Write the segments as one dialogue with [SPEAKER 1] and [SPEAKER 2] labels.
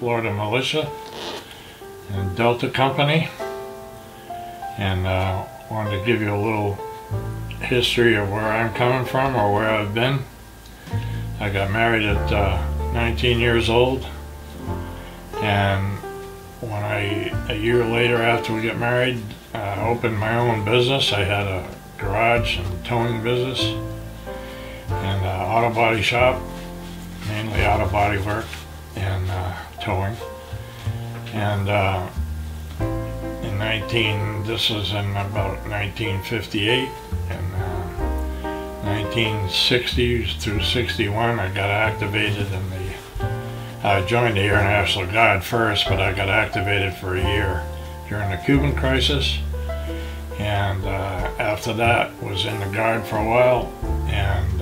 [SPEAKER 1] Florida Militia and Delta Company, and wanted to give you a little history of where I'm coming from or where I've been. I got married at 19 years old, and when a year later after we got married, I opened my own business. I had a garage and towing business and auto body shop, mainly auto body work and towing. And this was in about 1958, and 1960 through 61 I got activated in I joined the Air National Guard first, but I got activated for a year during the Cuban crisis, and after that was in the Guard for a while and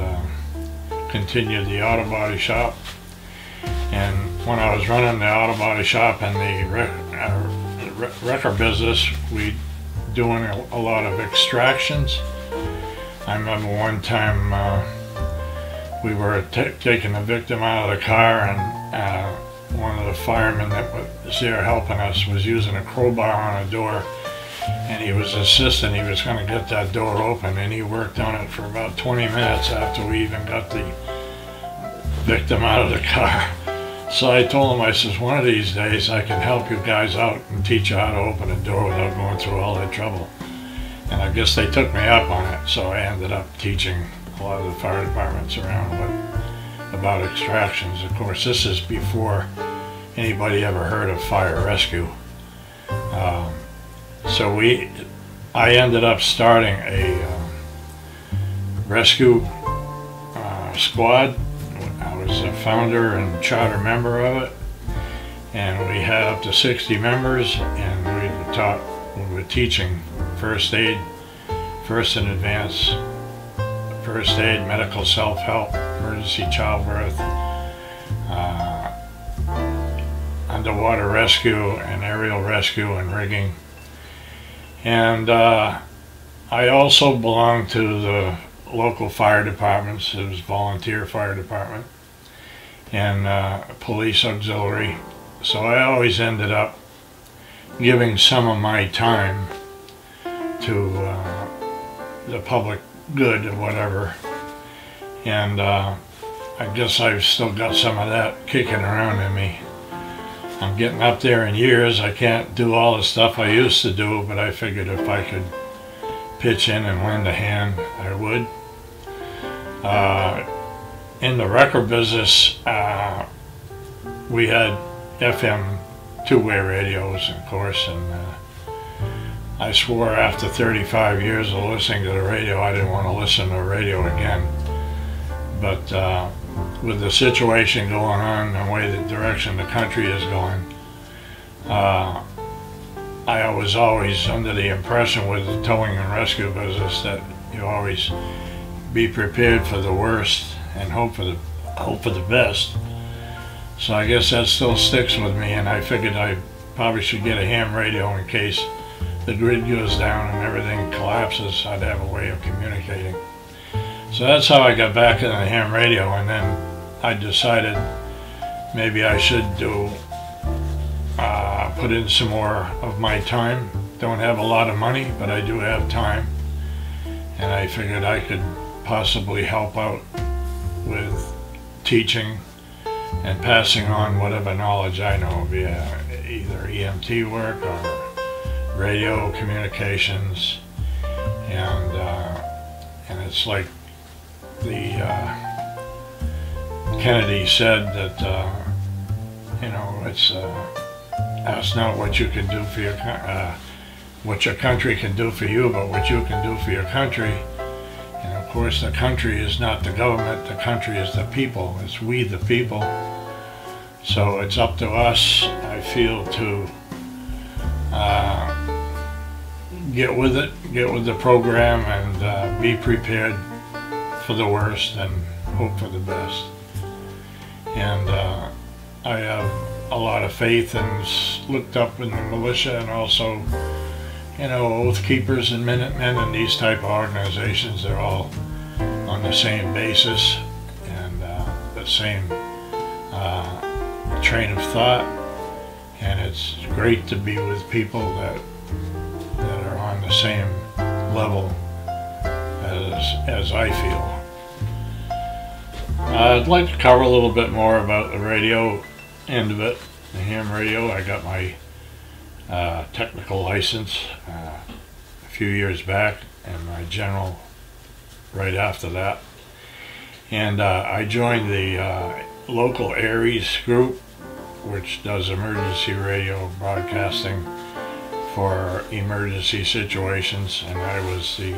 [SPEAKER 1] continued the auto body shop. And when I was running the auto body shop and the wrecker business, we doing a lot of extractions. I remember one time we were taking a victim out of the car, and one of the firemen that was there helping us was using a crowbar on a door, and he was insisting he was going to get that door open, and he worked on it for about 20 minutes after we even got the victim out of the car. So I told him, I says, one of these days I can help you guys out and teach you how to open a door without going through all that trouble. And I guess they took me up on it, so I ended up teaching a lot of the fire departments around about extractions. Of course, this is before anybody ever heard of fire rescue. So I ended up starting a rescue squad. I was a founder and charter member of it, and we had up to 60 members, and we were teaching first aid, first and advanced first aid, medical self-help, emergency childbirth, underwater rescue and aerial rescue and rigging. And I also belonged to the local fire departments. It was volunteer fire department and police auxiliary. So I always ended up giving some of my time to the public good or whatever, and I guess I've still got some of that kicking around in me. I'm getting up there in years. I can't do all the stuff I used to do, but I figured if I could pitch in and lend a hand, I would. In the record business, we had FM two-way radios, of course, and I swore after 35 years of listening to the radio, I didn't want to listen to the radio again. But with the situation going on, the way the direction the country is going, I was always under the impression with the towing and rescue business that you always be prepared for the worst and hope for the best. So I guess that still sticks with me, and I figured I probably should get a ham radio in case the grid goes down and everything collapses. I'd have a way of communicating. So that's how I got back into the ham radio, and then I decided maybe I should put in some more of my time. Don't have a lot of money, but I do have time, and I figured I could possibly help out with teaching and passing on whatever knowledge I know via either EMT work or radio communications, and it's like the Kennedy said that it's ask not what you can do for what your country can do for you, but what you can do for your country. And of course, the country is not the government. The country is the people. It's we the people. So it's up to us, I feel, to get with the program, and be prepared for the worst and hope for the best. And I have a lot of faith and looked up in the militia, and also, Oath Keepers and Minutemen and these type of organizations. They're all on the same basis and the same train of thought. and it's great to be with people that are on the same level as I feel. I'd like to cover a little bit more about the radio end of it, the ham radio. I got my technical license a few years back, and my general right after that. And I joined the local ARES group, which does emergency radio broadcasting for emergency situations, and I was the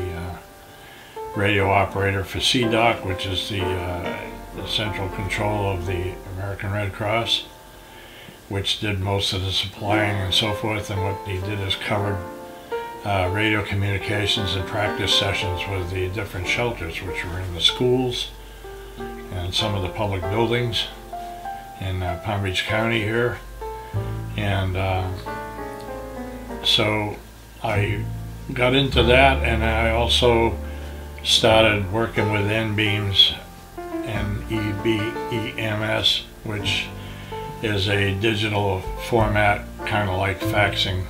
[SPEAKER 1] radio operator for CDOC, which is the central control of the American Red Cross, which did most of the supplying and so forth. And what he did is covered radio communications and practice sessions with the different shelters, which were in the schools and some of the public buildings in Palm Beach County here. And so I got into that, and I also started working with N-Beams and EBEMS, which is a digital format, kind of like faxing,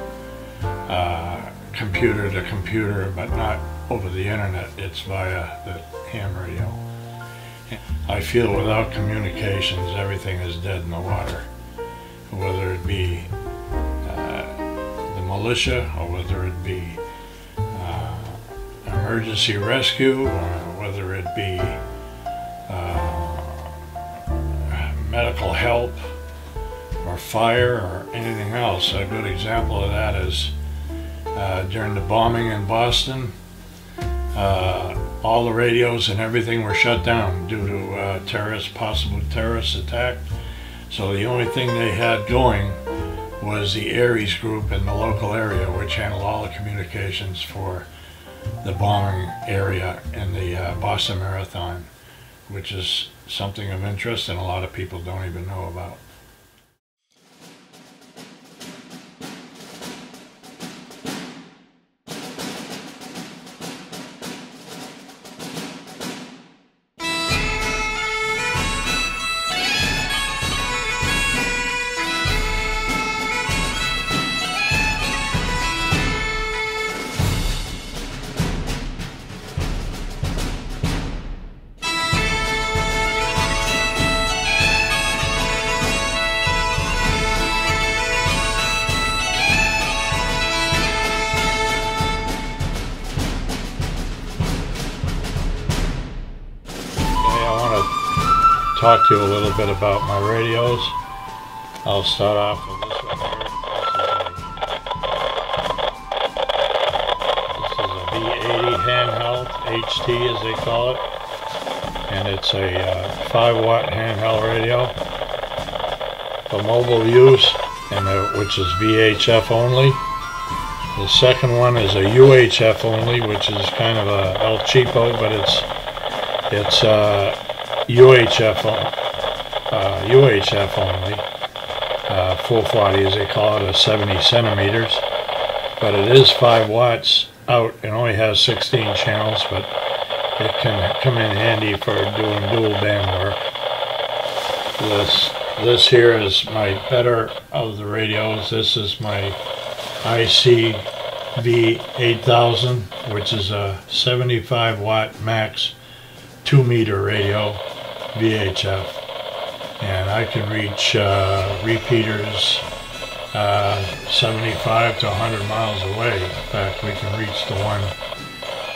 [SPEAKER 1] computer to computer, but not over the internet. It's via the ham radio. I feel without communications, everything is dead in the water, whether it be the militia, or whether it be emergency rescue, or whether it be medical help or fire or anything else. A good example of that is during the bombing in Boston, all the radios and everything were shut down due to possible terrorist attack. So the only thing they had going was the ARES group in the local area, which handled all the communications for the bombing area in the Boston Marathon, which is something of interest and a lot of people don't even know about. Talk to you a little bit about my radios. I'll start off with this one here. This is a V80 handheld, HT as they call it, and it's a 5-watt handheld radio for mobile use, and which is VHF only. The second one is a UHF only, which is kind of a El Cheapo, but it's UHF only, 440 as they call it, or 70 centimeters, but it is 5 watts out and only has 16 channels, but it can come in handy for doing dual band work. This here is my better of the radios. This is my ICV8000, which is a 75 watt max 2-meter radio VHF, and I can reach repeaters 75 to 100 miles away. In fact, we can reach the one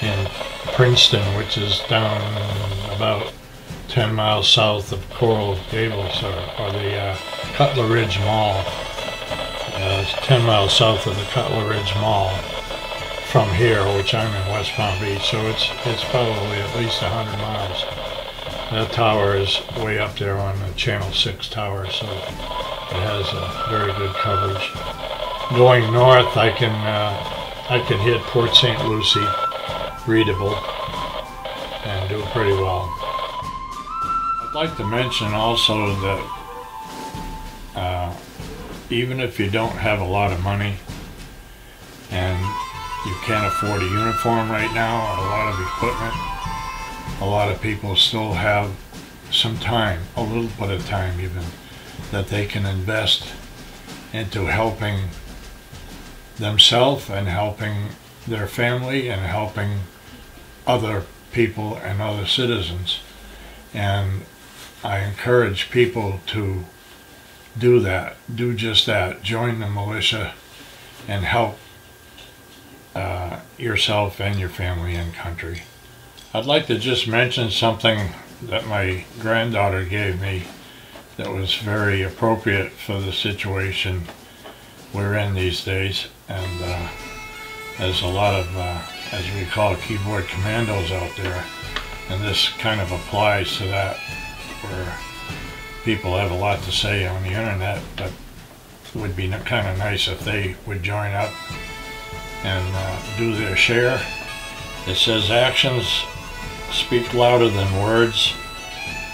[SPEAKER 1] in Princeton, which is down about 10 miles south of Coral Gables, or the Cutler Ridge Mall. It's 10 miles south of the Cutler Ridge Mall from here, which I'm in West Palm Beach, so it's probably at least 100 miles. That tower is way up there on the Channel 6 tower, so it has a very good coverage. Going north, I can hit Port St. Lucie, readable, and do pretty well. I'd like to mention also that even if you don't have a lot of money and you can't afford a uniform right now or a lot of equipment, a lot of people still have some time, a little bit of time even, that they can invest into helping themselves and helping their family and helping other people and other citizens. And I encourage people to do that, do just that, join the militia and help yourself and your family and country. I'd like to just mention something that my granddaughter gave me that was very appropriate for the situation we're in these days. And there's a lot of, as we call it, keyboard commandos out there, and this kind of applies to that, where people have a lot to say on the internet, but it would be kind of nice if they would join up and do their share. It says, actions speak louder than words.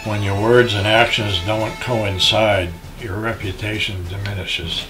[SPEAKER 1] When your words and actions don't coincide, your reputation diminishes.